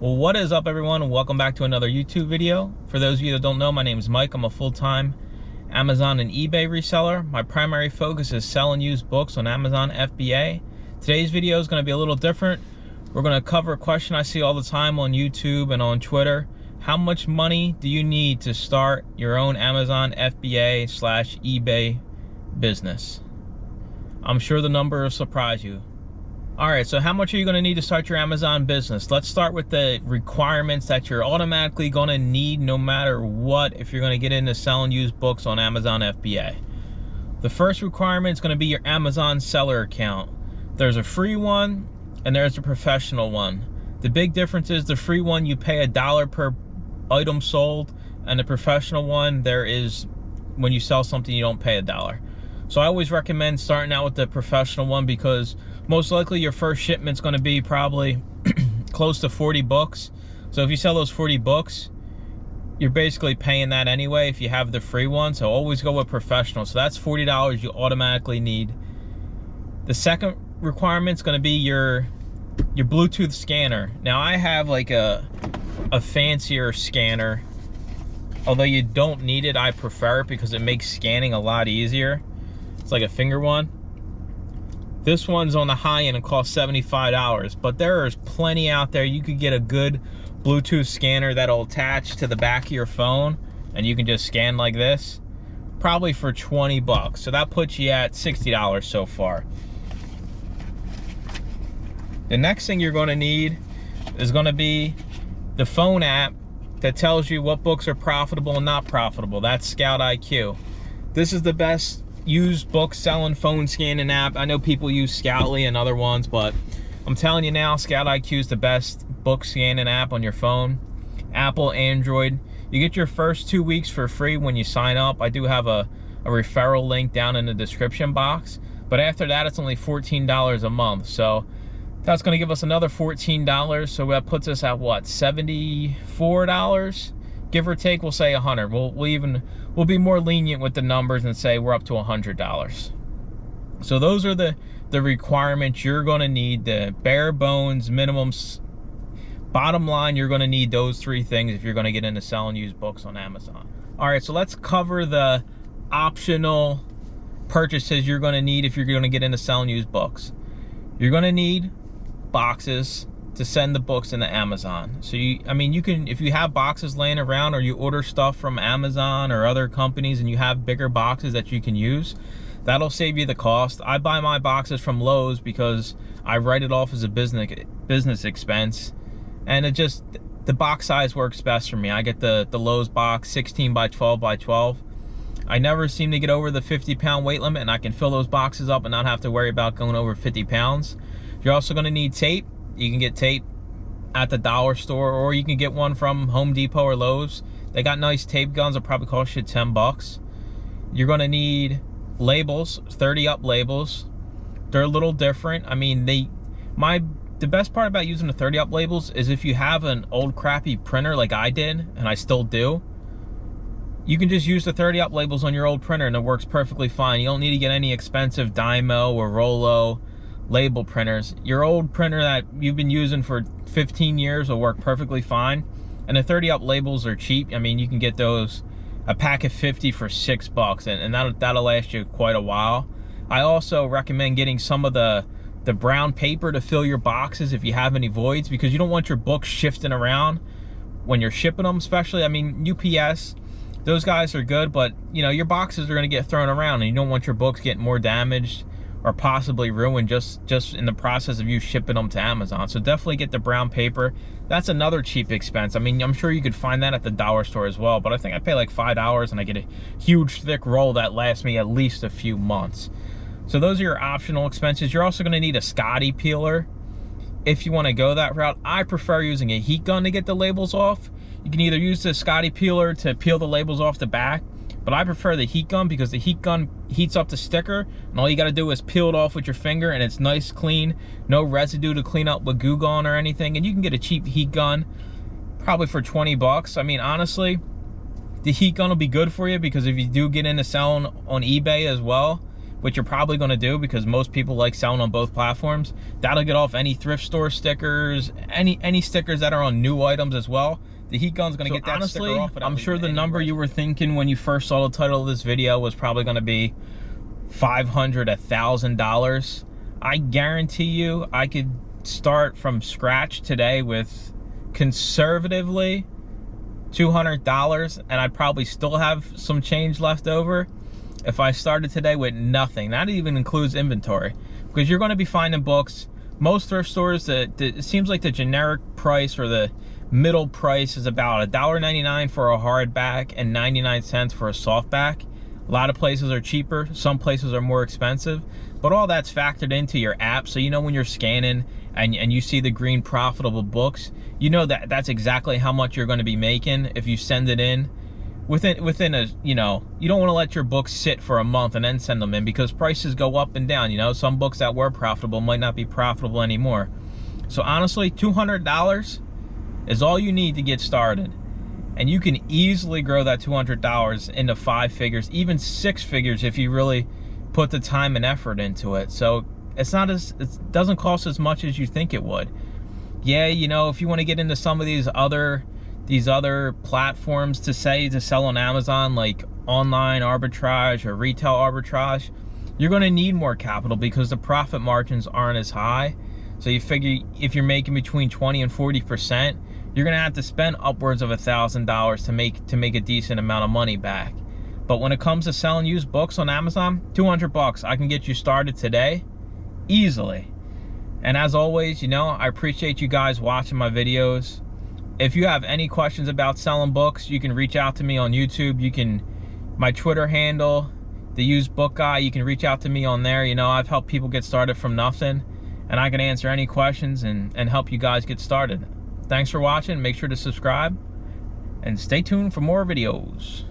Well, what is up, everyone, and welcome back to another YouTube video. For those of you that don't know, my name is Mike. I'm a full-time Amazon and eBay reseller. My primary focus is selling used books on Amazon FBA. Today's video is going to be a little different. We're going to cover a question I see all the time on YouTube and on Twitter. How much money do you need to start your own Amazon FBA/eBay business? I'm sure the number will surprise you. All right, so how much are you going to need to start your Amazon business? Let's start with the requirements that you're automatically going to need no matter what if you're going to get into selling used books on Amazon FBA. The first requirement is going to be your Amazon seller account. There's a free one and there's a professional one. The big difference is the free one, you pay $1 per item sold, and the professional one, there is, when you sell something, you don't pay $1. So I always recommend starting out with the professional one because most likely your first shipment's going to be probably close to 40 books. So if you sell those 40 books, you're basically paying that anyway if you have the free one. So always go with professional. So that's $40 you automatically need. The second requirement is going to be your Bluetooth scanner. Now I have like a fancier scanner. Although you don't need it, I prefer it because it makes scanning a lot easier. It's like a finger one. This one's on the high end and costs $75, but there is plenty out there. You could get a good Bluetooth scanner that'll attach to the back of your phone and you can just scan like this, probably for 20 bucks. So that puts you at $60 so far. The next thing you're going to need is going to be the phone app that tells you what books are profitable and not profitable. That's Scout IQ. This is the best used book selling phone scanning app. I know people use Scoutly and other ones, but I'm telling you now, Scout IQ is the best book scanning app on your phone. Apple, Android. You get your first 2 weeks for free when you sign up. I do have a referral link down in the description box, but after that it's only $14 a month. So that's going to give us another $14. So that puts us at what, $74? Give or take, we'll say 100. We'll be more lenient with the numbers and say we're up to $100. So those are the requirements you're going to need, the bare bones minimums. Bottom line, you're going to need those three things if you're going to get into selling used books on Amazon. All right, so let's cover the optional purchases you're going to need if you're going to get into selling used books. You're going to need boxes to send the books into Amazon. So you can, if you have boxes laying around or you order stuff from Amazon or other companies and you have bigger boxes that you can use, that'll save you the cost. I buy my boxes from Lowe's because I write it off as a business expense, and the box size works best for me. I get the Lowe's box, 16 by 12 by 12. I never seem to get over the 50-pound weight limit, and I can fill those boxes up and not have to worry about going over 50 pounds. You're also going to need tape. You can get tape at the dollar store, or you can get one from Home Depot or Lowe's. They got nice tape guns that probably cost you 10 bucks. You're going to need labels, 30 up labels. They're a little different. I mean, the best part about using the 30 up labels is if you have an old crappy printer like I did, and I still do, you can just use the 30 up labels on your old printer and it works perfectly fine. You don't need to get any expensive Dymo or Rollo label printers. Your old printer that you've been using for 15 years will work perfectly fine, and the 30 up labels are cheap. I mean, you can get those, a pack of 50 for $6, and that'll last you quite a while. I also recommend getting some of the brown paper to fill your boxes if you have any voids, because you don't want your books shifting around when you're shipping them. Especially, I mean, UPS, those guys are good, but you know, your boxes are going to get thrown around and you don't want your books getting more damaged or possibly ruined just in the process of you shipping them to Amazon. So definitely get the brown paper. That's another cheap expense. I mean, I'm sure you could find that at the dollar store as well, but I think I pay like $5 and I get a huge thick roll that lasts me at least a few months. So those are your optional expenses. You're also gonna need a Scotty peeler if you wanna go that route. I prefer using a heat gun to get the labels off. You can either use the Scotty peeler to peel the labels off the back, but I prefer the heat gun because the heat gun heats up the sticker and all you gotta do is peel it off with your finger and it's nice, clean, no residue to clean up with Goo Gone or anything. And you can get a cheap heat gun probably for 20 bucks. I mean, honestly, the heat gun will be good for you because if you do get into selling on eBay as well, which you're probably going to do because most people like selling on both platforms, that'll get off any thrift store stickers, any stickers that are on new items as well. The heat gun's going to get that honestly, sticker off. I'm sure the number you were thinking when you first saw the title of this video was probably going to be $500, $1,000. I guarantee you I could start from scratch today with conservatively $200, and I'd probably still have some change left over if I started today with nothing. That even includes inventory, because you're going to be finding books. Most thrift stores, it seems like the generic price or the middle price is about $1.99 for a hardback and 99 cents for a softback. A lot of places are cheaper, some places are more expensive, but all that's factored into your app. So you know when you're scanning and you see the green profitable books, you know that that's exactly how much you're going to be making if you send it in within a, you know, you don't want to let your books sit for a month and then send them in, because prices go up and down. You know, some books that were profitable might not be profitable anymore. So honestly, $200 is all you need to get started. And you can easily grow that $200 into 5 figures, even 6 figures if you really put the time and effort into it. So it doesn't cost as much as you think it would. Yeah, you know, if you want to get into some of these other platforms to sell on Amazon, like online arbitrage or retail arbitrage, you're going to need more capital because the profit margins aren't as high. So you figure if you're making between 20 and 40%, you're gonna have to spend upwards of $1,000 to make a decent amount of money back. But when it comes to selling used books on Amazon, $200, I can get you started today easily. And as always, you know, I appreciate you guys watching my videos. If you have any questions about selling books, you can reach out to me on YouTube. My Twitter handle, the Used Book Guy, you can reach out to me on there. You know, I've helped people get started from nothing, and I can answer any questions and help you guys get started. Thanks for watching. Make sure to subscribe and stay tuned for more videos.